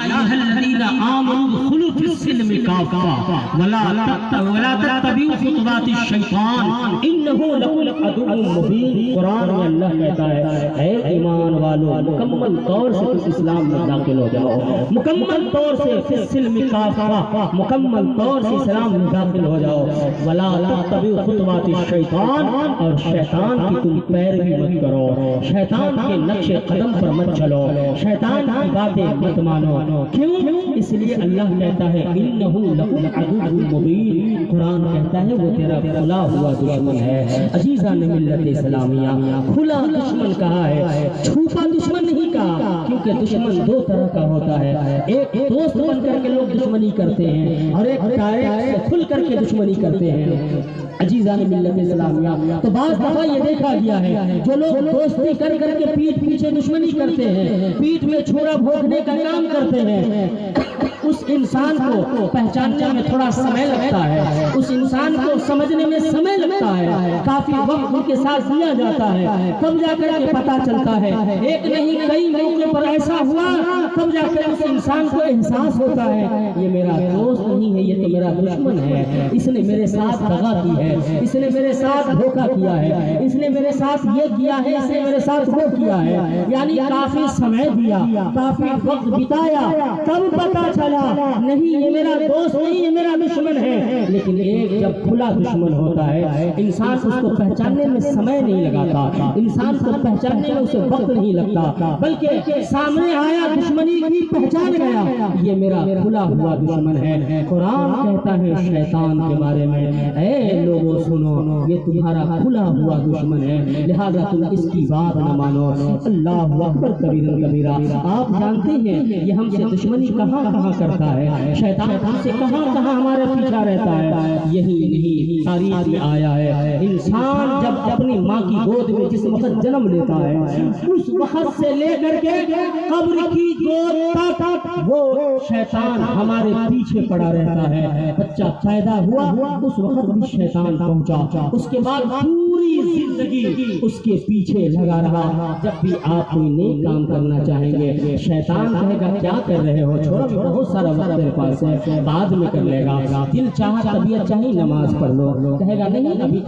ایھا الذین آمنوا ادخلوا فی السلم کافہ ولا تتبعوا خطوات الشیطان انہ لکم عدو مبین۔ قرآن میں اللہ کہتا ہے اے ایمان والو مکمل طور سے تم اسلام میں داخل ہو جاؤ، مکمل طور سے فی السلم کافہ، مکمل طور سے اسلام میں داخل ہو جاؤ، ولا تتبعوا خطوات الشیطان، اور شیطان کی تم پیروی مت کرو، شیطان کے نقش قدم پر مت چلو، شیطان کی باتیں مت مانو۔ کیوں؟ اس لیے اللہ کہتا ہے انہ لکم عدو مبین، قرآن کہتا ہے وہ تیرا کھلا ہوا دشمن ہے۔ عزیزان ملت اسلامیہ، کھلا دشمن کہا ہے، چھپا دشمن نہیں کہا، کیونکہ دشمن دو طرح کا ہوتا ہے، ایک دوست بن کر کے لوگ دشمنی کرتے ہیں اور ایک ڈائریکٹ سے کھل کر کے دشمنی کرتے ہیں۔ عزیزان ملت اسلامیہ، تو بعض دفعہ یہ دیکھا گیا ہے جو لوگ دوستی کر کر کے پیٹھ پیچھے دشمنی کرتے ہیں، پیٹھ میں چھوڑا بھونکنے کا کام کرتے ہیں، اس انسان کو پہچاننے میں تھوڑا سمے لگتا ہے، اس انسان کو سمجھنے میں سمے لگتا ہے، کافی وقت ان کے ساتھ دیا جاتا ہے، تب جا کر کے پتہ چلتا ہے، ایک نہیں کئی موقع پر ایسا ہوا، تب جا کر اس انسان کو احساس ہوتا ہے یہ میرا دوست نہیں ہے، یہ تو میرا دشمن ہے، اس نے میرے ساتھ دغا کی ہے، اس نے میرے ساتھ دھوکہ کیا ہے، اس نے میرے ساتھ یہ کیا ہے، اس نے میرے ساتھ وہ کیا ہے، یعنی کافی سمے دیا، کافی وقت بتایا، تب پتہ چلا نہیں یہ میرا دوست نہیں، یہ میرا دشمن ہے۔ لیکن ایک جب کھلا دشمن ہوتا ہے، انسان اس کو پہچاننے میں سمے نہیں لگاتا، انسان کو پہچاننے میں اسے وقت نہیں لگتا، بلکہ سامنے آیا دشمنی کی پہچان گیا یہ میرا کھلا ہوا دشمن ہے۔ قرآن کہتا ہے شیطان کے بارے میں اے لوگوں سنو یہ تمہارا کھلا ہوا دشمن ہے، لہذا تم اس کی بات نہ مانو۔ اللہ اکبر کبیرا کبیرہ۔ آپ جانتے ہیں یہ ہم سے دشمنی کہاں کہاں کرتا ہے، شیطان ہم سے کہاں کہاں ہمارے پیچھا رہتا ہے، یہی نہیں تاریخ میں آیا ہے انسان جب اپنی ماں کی گود میں جس وقت جنم لیتا ہے اس وقت سے لے کر کے قبر کی گود تک وہ شیطان ہمارے پیچھے پڑا رہتا ہے، بچہ پیدا ہوا اس وقت بھی شیطان پہنچا، اس کے بعد پوری زندگی اس کے پیچھے لگا رہا۔ جب بھی آپ کوئی نیک کام کرنا چاہیں گے شیطان کہے گا کیا کر رہے ہو، چھوڑو بہت سارا وقت میرے پاس ہے بعد میں کر لے گا، دل چاہا طبیعت چاہی نماز پڑھ لو، کہے گا نہیں ابھی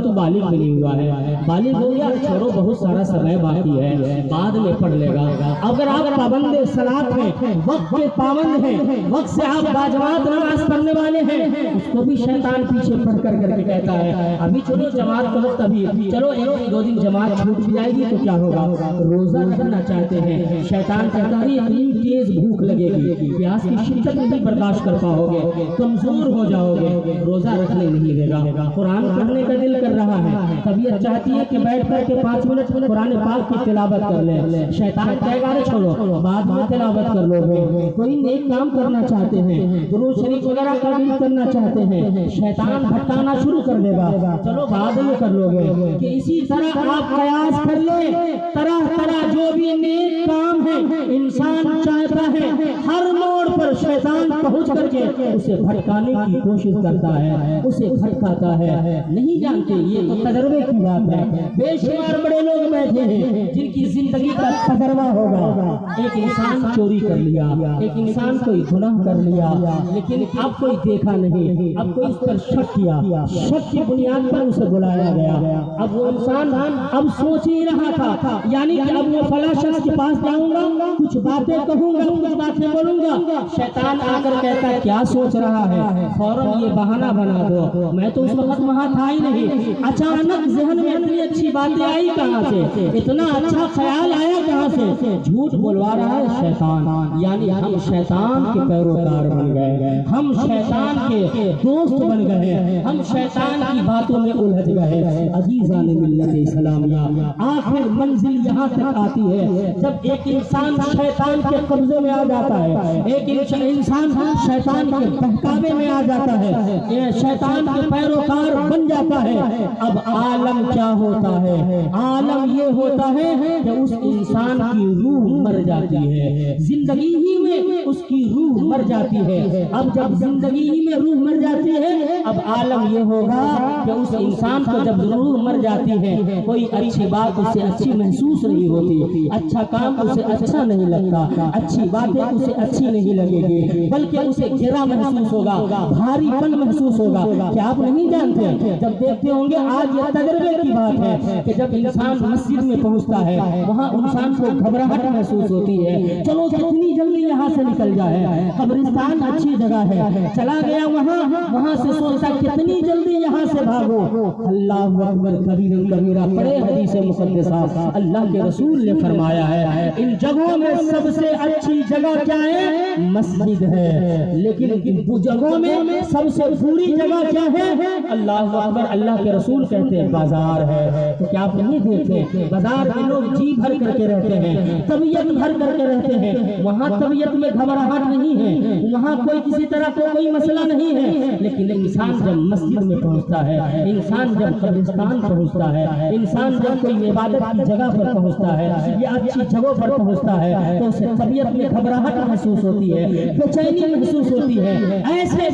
تو بالغ بھی نہیں ہوا ہے، بالغ ہو گیا چھوڑو بہت سارا سمے باقی ہے بعد میں پڑھ لے گا۔ اگر آپ پابند صلاۃ ہیں، وقت کے پابند ہیں، وقت سے آپ باجماعت نماز پڑھنے والے ہیں، اس کو بھی شیطان پیچھے پڑھ کر کے کہتا ہے ابھی چلو جماعت کا وقت ابھی، چلو ایک دو دن جماعت چھوٹ جائے گی تو کیا ہوگا، روزہ رکھنا چاہتے ہیں، شیطان کہتا ہے اتنی تیز بھوک لگے گی پیاس کی شدت نہیں برداشت کر پاؤ گے، کمزور ہو جاؤ گے، روزہ رکھنے نہیں دے گا۔ قرآن پڑھنے کا دل کر رہا ہے، طبیعت چاہتی ہے کہ بیٹھ کر کے 5 منٹ قرآن پاک کی تلاوت کر لیں، شیطان کہے گا چھوڑو بعد میں تلاوت کر لو گے۔ کوئی نیک کام کرنا چاہتے ہیں، درود شریف وغیرہ کرنا چاہتے ہیں، شیطان بھٹکانا شروع کر دے گا چلو بعد میں کر لو گے، کہ اسی طرح آپ قیاس کر لیں طرح طرح جو بھی نیک کام ہے انسان چاہتا ہے ہر موڑ پر شیطان پہنچ کر کے اسے بھٹکانے کی کوشش کرتا ہے، اسے بھٹکاتا ہے۔ نہیں جانتے یہ تو تجربے کی بات ہے، بے شمار بڑے لوگ بیٹھے ہیں جن کی زندگی کا تجربہ ہوگا، ایک انسان چوری کر لیا، ایک انسان کوئی گناہ کر لیا، لیکن اب کوئی دیکھا نہیں، اب کوئی اس پر شک کیا، شک کی بنیاد پر اسے بلایا گیا، اب وہ انسان اب سوچ ہی رہا تھا یعنی کہ اب میں فلاں شخص کے پاس جاؤں گا کچھ باتیں کہوں گا کچھ باتیں بولوں گا، شیطان آ کر کہتا ہے کیا سوچ رہا ہے، فوراً یہ بہانہ بنا دو میں تو اس وقت وہاں تھا ہی نہیں، اچانک ذہن میں اتنی اچھی باتیں آئی کہاں سے، اتنا اچھا خیال آیا کہاں سے، جھوٹ بولوا رہا ہے شیطان، یعنی ہم شیطان کے پیروکار بن گئے، ہم شیطان کے دوست بن گئے، ہم شیطان کی باتوں میں الجھ گئے۔ عزیزان ملت اسلامیہ، آخر منزل یہاں تک آتی ہے جب ایک انسان شیطان کے قبضے میں آ جاتا ہے، ایک انسان شیطان کے بہکاوے میں آ جاتا ہے، یہ شیطان کے پیروکار بن جاتا ہے۔ اب عالم کیا ہوتا ہے؟ عالم یہ ہوتا ہے کہ اس انسان کی روح مر جاتی ہے، زندگی ہی میں اس کی روح مر جاتی ہے۔ اب جب زندگی ہی میں روح مر جاتی ہے، اب عالم یہ ہوگا کہ اس انسان کو جب روح مر جاتی ہے، کوئی اچھی بات اسے اچھی محسوس نہیں ہوتی، اچھا کام اسے اچھا نہیں لگتا، اچھی باتیں اسے اچھی نہیں لگے گی، بلکہ اسے گرا محسوس ہوگا، بھاری پن محسوس ہوگا۔ کیا آپ نہیں جانتے؟ جب دیکھتے ہوں گے، آج یہ تجربے کی بات ہے کہ جب انسان مسجد میں پہنچتا ہے، وہاں انسان کو گھبراہٹ محسوس ہوتی ہے، چلو کتنی جلدی یہاں سے نکل جائے، قبرستان اچھی جگہ ہے، چلا گیا وہاں سے سوچتا کتنی جلدی یہاں سے بھاگو۔ اللہ اکبر کبیرہ کبیرہ پڑھے حدیث مقدسہ، اللہ کے رسول نے فرمایا ہے ان جگہوں میں سب سے اچھی جگہ کیا ہے؟ مسجد ہے، لیکن ان جگہوں میں سب سے بری جگہ کیا ہے؟ اللہ اکبر، اللہ کے رسول کہتے ہیں بازار ہے۔ تو کیا آپ نہیں دیکھتے بازار میں لوگ جی بھر کر کے رہتے ہیں، طبیعت بھر کر کے رہتے ہیں، وہاں طبیعت میں گھبراہٹ نہیں ہے، وہاں کوئی کسی طرح کا کوئی مسئلہ نہیں ہے، لیکن انسان جب مسجد میں پہنچتا ہے، انسان جب قبرستان پہنچتا ہے، انسان جب کوئی عبادت کی جگہ پر پہنچتا ہے یا اچھی جگہوں پر پہنچتا ہے، تو اسے طبیعت میں گھبراہٹ محسوس ہوتی ہے، بے چینی محسوس ہوتی ہے۔ ایسے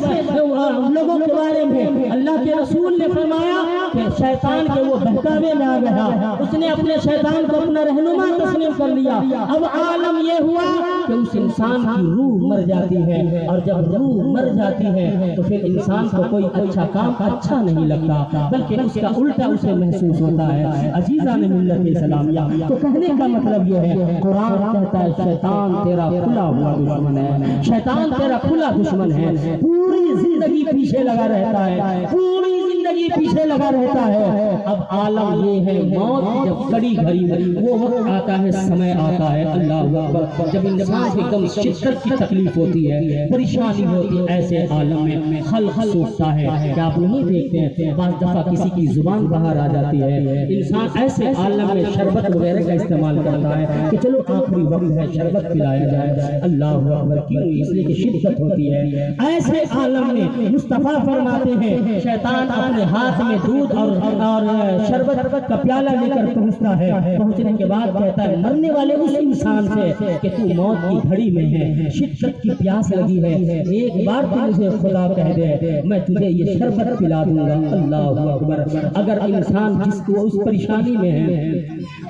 لوگوں کے بارے میں اللہ کے رسول نے فرمایا کہ شیطان کے وہ بہکاوے میں آ گیا، اس نے اپنے شیطان کو اپنا رہنما تسلیم کر لیا۔ اب عالم یہ ہوا کہ اس انسان کی روح مر جاتی ہے، اور جب روح مر جاتی ہے تو پھر انسان کو کوئی اچھا کام اچھا نہیں لگتا، بلکہ اس کا الٹا اسے محسوس ہوتا ہے۔ عزیزان ملت اسلامیہ، تو کہنے کا مطلب یہ ہے، قرآن کہتا ہے شیطان تیرا کھلا ہوا دشمن ہے، شیطان تیرا کھلا دشمن ہے، پوری زندگی پیچھے لگا رہتا ہے، پوری زندگی پیچھے لگا رہتا ہے۔ اب عالم یہ ہے، موت جب کڑی گھڑی وہ وقت آتا ہے، سمے آتا ہے، اللہ اکبر، جب انسان سے کم شدت کی تکلیف ہوتی ہے، پریشانی ہوتی ہے، ایسے عالم میں خلق سوچتا ہے۔ کیا آپ نہیں دیکھتے ہیں بعض دفعہ کسی کی زبان باہر آ جاتی ہے، انسان ایسے عالم میں شربت وغیرہ کا استعمال کرتا ہے کہ چلو آخری وقت ہے شربت پلایا جائے، اللہ اکبر، کیوں؟ اس لیے کہ شدت ہوتی ہے۔ ایسے عالم میں مصطفیٰ فرماتے ہیں شیطان اپنے ہاتھ میں دودھ اور شربت کا پیالہ لے کر پہنچتا ہے، پہنچنے کے بعد کہتا ہے مرنے والے اس انسان سے کہ تو موت کی گھڑی میں ہے، شدت کی پیاس لگی ہے، ایک بار تو مجھے خدا کہہ دے، میں تجھے یہ شربت پلا دوں گا، اللہ اکبر۔ اگر انسان جس کو اس پریشانی میں ہے،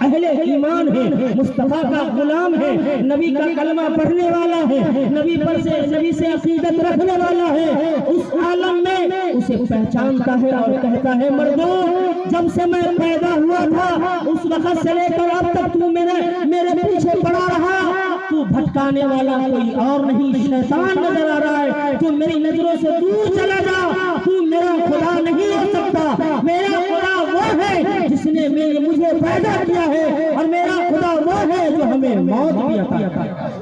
اہل ایمان ہے، مصطفیٰ کا غلام ہے، نبی کا کلمہ پڑھنے والا ہے، نبی سے عقیدت رکھنے والا ہے، اس عالم میں اسے پہچانتا ہے اور کہتا ہے مردوں، جب سے میں پیدا ہوا تھا اس وقت سے لے کر اب تک تو میرے پیچھے پڑا رہا، تو بھٹکانے والا کوئی اور نہیں، شیطان نظر آ رہا ہے، تو میری نظروں سے دور چلا جا، تو میرا خدا نہیں ہو سکتا، میرا خدا وہ ہے جس نے مجھے پیدا کیا ہے، اور میرا خدا وہ ہے جو ہمیں موت بھی عطا کرتا ہے،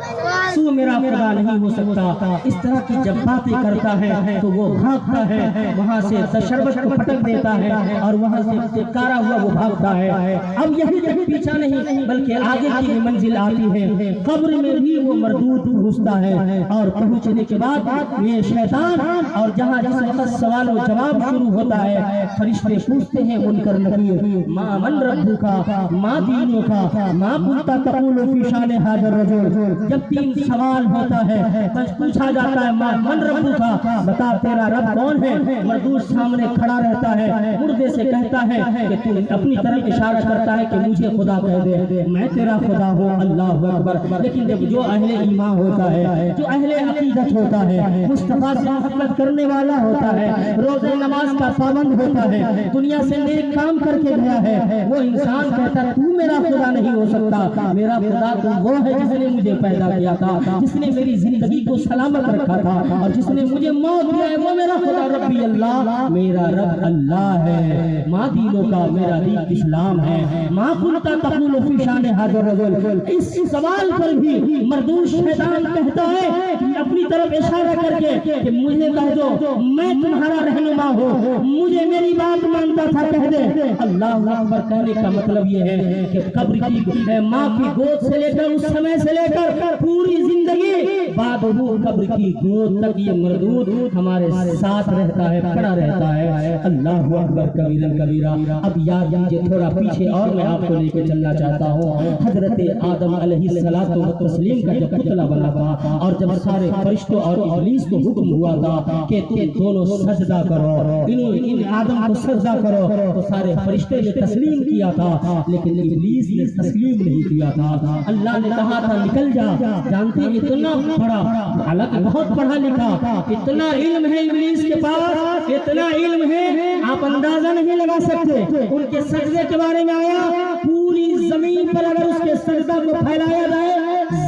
تو میرا خدا نہیں ہو سکتا۔ اس طرح کی جب باتیں کرتا ہے تو وہ بھاگتا ہے، وہاں سے شربت کو پٹک دیتا ہے اور وہاں سے کارا ہوا وہ بھاگتا ہے۔ اب یہی تک پیچھا نہیں بلکہ آگے کی منزل آتی ہے، قبر میں بھی وہ مردود پہنچتا ہے، اور پہنچنے کے بعد یہ شیطان، اور جہاں جس وقت سوال و جواب شروع ہوتا ہے، فرشتے پوچھتے ہیں منکر نکیر، ما من ربک، ما دینک، ما کنت تقول فی شان ھذا الرجل۔ جب تین سوال ہوتا ہے، پوچھا جاتا ہے ما من ربک، بتا تیرا رب کون ہے، مردود سامنے کھڑا رہتا ہے، مردے سے کہتا ہے کہ تو اپنی طرف اشارہ کرتا ہے کہ مجھے خدا کہہ دے، میں تیرا خدا ہوں، اللہ اکبر۔ لیکن جب جو اہل ایمان ہوتا ہے، جو اہل عقیدت ہوتا ہے، مصطفیٰ سے محبت کرنے والا ہوتا ہے، روزہ نماز کا پابند ہوتا ہے، دنیا سے نیک کام کر کے گیا ہے، وہ انسان کہتا ہے تو میرا خدا نہیں ہو سکتا، میرا خدا تو وہ ہے جس نے مجھے پیدا کیا تھا، جس نے میری زندگی کو سلامت رکھا تھا، اور جس نے مجھے موت دیا ہے وہ میرا خدا ربی اللہ، میرا رب اللہ ہے، ماں دینوں کا میرا دین اسلام ہے، ماں کنتا تقول فی شان ھذا الرجل۔ اس سوال پر بھی مردود شیطان کہتا ہے کہ اپنی طرف اشارہ کر کے کہ مجھے کہہ دو میں تمہارا رہنما ہوں، مجھے میری بات مانتا تھا کہہ دے۔ اللہ اکبر کہنے کا مطلب یہ ہے کہ قبر کی ماں کی گود سے لے کر اس سمے سے لے کر پوری زندگی بعد وہ قبر کی گود تک یہ مردود ہمارے ساتھ رہتا ہے، کھڑا رہتا ہے۔ اللہ اکبر کبیرا کبیرا۔ اب یاد لیجیے تھوڑا پیچھے اور میں آپ کو لے کے چلنا چاہتا ہوں۔ حضرت آدم علیہ الصلوۃ والتسلیم کا جب پتلا بنا تھا اور جب سارے فرشتوں اور ابلیس کو حکم ہوا تھا کہ تم دونوں سجدہ کرو، ان آدم کو سجدہ کرو، تو سارے فرشتے نے تسلیم کیا تھا لیکن ابلیس نے تسلیم نہیں کیا تھا۔ اللہ نے کہا تھا نکل جا، جانتے اتنا پڑھا، حالانکہ بہت پڑھا لکھا، اتنا علم ہے ابلیس کے پاس، اتنا علم ہے آپ اندازہ نہیں لگا سکتے۔ ان کے سجدے کے بارے میں آیا پوری زمین پر اگر اس کے سجدہ کو پھیلایا جائے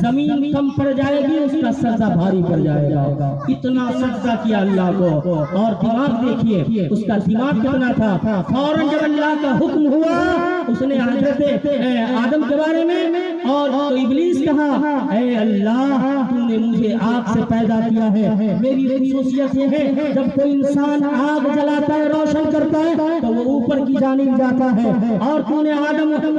زمین کم پڑ جائے گی، اس کا سجدہ بھاری پڑ جائے گا۔ اتنا سجدہ کیا اللہ کو، اور دماغ دیکھیے اس کا دماغ کتنا تھا۔ فوراً جب اللہ کا حکم ہوا اس نے حضرت آدم کے بارے میں اور ابلیس کہا اے اللہ تو نے مجھے آگ سے پیدا کیا ہے، میری خصوصیت یہ ہے جب کوئی انسان آگ جلاتا ہے روشن کرتا ہے تو وہ اوپر کی جانب جاتا ہے، اور تو نے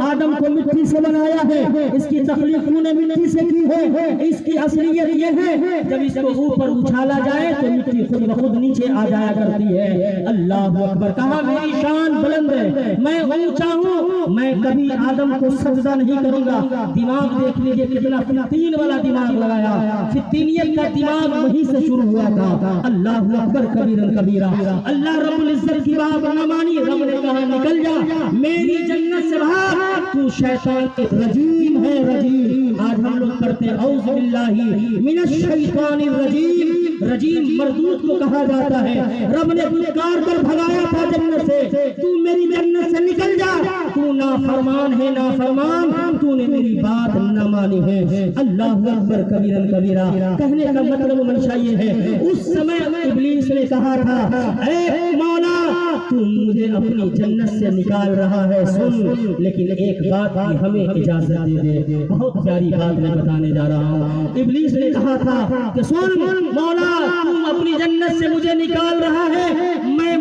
آدم کو مٹی سے بنایا ہے، اس کی تخلیق تو نے مٹی سے کی ہے، اس کی اصلیت یہ ہے جب اس کو اوپر اچھالا جائے تو مٹی خود بخود نیچے آ جایا کرتی ہے۔ اللہ اکبر۔ کہا میری شان بلند ہے، میں اونچا ہوں، میں کبھی آدم کو سجدہ نہیں کروں گا۔ دماغ دیکھ لیجئے کتنا فطین والا دماغ لگایا، فطینیت کا دماغ وہیں سے شروع ہوا تھا۔ اللہ اکبر کبیرا کبیرا۔ اللہ رب العزت کی بات نہ مانی، رب نے کہا نکل جا میری جنت سے باہر، تو شیطان کے رجیم ہے، رجیم۔ آج ہم لوگ کرتے اعوذ باللہ من الشیطان الرجیم، رجیم مردود کو کہا جاتا ہے۔ رب نے پکار کر بھگایا تھا جنت سے، تو میری جنت سے نکل جا، تو نافرمان ہے نافرمان، تو نے میری بات نہ مانی ہے۔ اللہ اکبر کبیرا کبیرا۔ کہنے کا مطلب منشا یہ ہے اس سمے ابلیس نے کہا تھا اے مولا تو مجھے اپنی جنت سے نکال رہا ہے، سن لیکن ایک بات کی ہمیں اجازت دے دے، بہت پیاری بات میں بتانے جا رہا ہوں۔ ابلیس نے کہا تھا کہ سن مولا تم اپنی جنت سے مجھے نکال رہا ہے، میں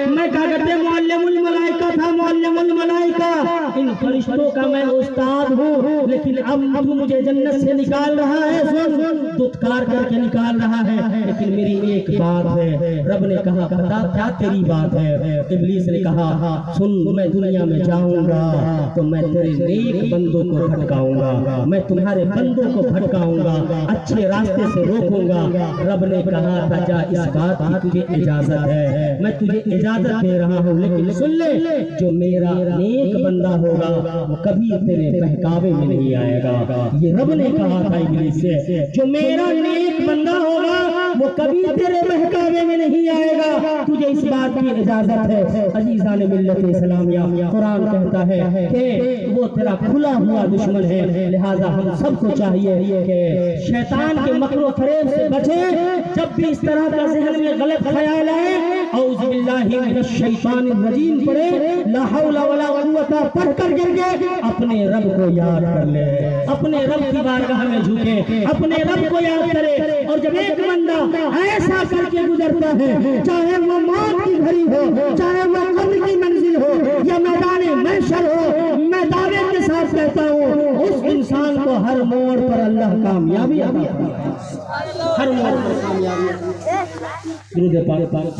میں کہا کرتے معلم الملائکہ تھا، معلم الملائکہ، ان فرشتوں کا میں استاد ہوں، لیکن اب تو مجھے جنت سے نکال رہا ہے، سن دھتکار کر کے نکال رہا ہے، لیکن میری ایک بات ہے۔ رب نے کہا بتا کیا تیری بات ہے؟ ابلیس نے کہا سن میں دنیا میں جاؤں گا تو میں تیرے نیک بندوں کو بھٹکاؤں گا، میں تمہارے بندوں کو بھٹکاؤں گا، اچھے راستے سے روکوں گا۔ رب نے کہا تھا جا اس بات کی تجھے اجازت ہے، میں تجھے اجازت دے رہا ہوں، لیکن سن لے جو میرا نیک بندہ ہوگا وہ کبھی تیرے بہکاوے میں نہیں آئے گا۔ یہ رب نے کہا تھا ابلیس سے جو میرا نیک بندہ ہوگا وہ کبھی تیرے بہکاوے میں نہیں آئے گا، تجھے اس بات کی اجازت ہے۔ عزیزان ملت اسلامیہ، قرآن کہتا ہے کہ وہ تیرا کھلا ہوا دشمن ہے، لہذا ہم سب کو چاہیے کہ شیطان کے مکر و فریب سے بچیں۔ جب بھی اس طرح کا ذہن میں غلط خیال آئے اعوذ باللہ من الشیطان الرجیم پڑھے، لا حول ولا قوت پڑھ کر گر گئے، اپنے رب کو یاد کر لے، اپنے رب کی بارگاہ میں جھکے، اپنے رب کو یاد کرے۔ اور جب ایک بندہ ایسا کر کے گزرتا ہے، چاہے وہ موت کی گھڑی ہو، چاہے وہ قبر کی منزل ہو یا میدان محشر ہو، میں دعوے کے ساتھ کہتا ہوں اس انسان کو ہر موڑ پر اللہ کامیابی عطا فرمائے، ہر موڑ پر کامیابی۔ درود پاک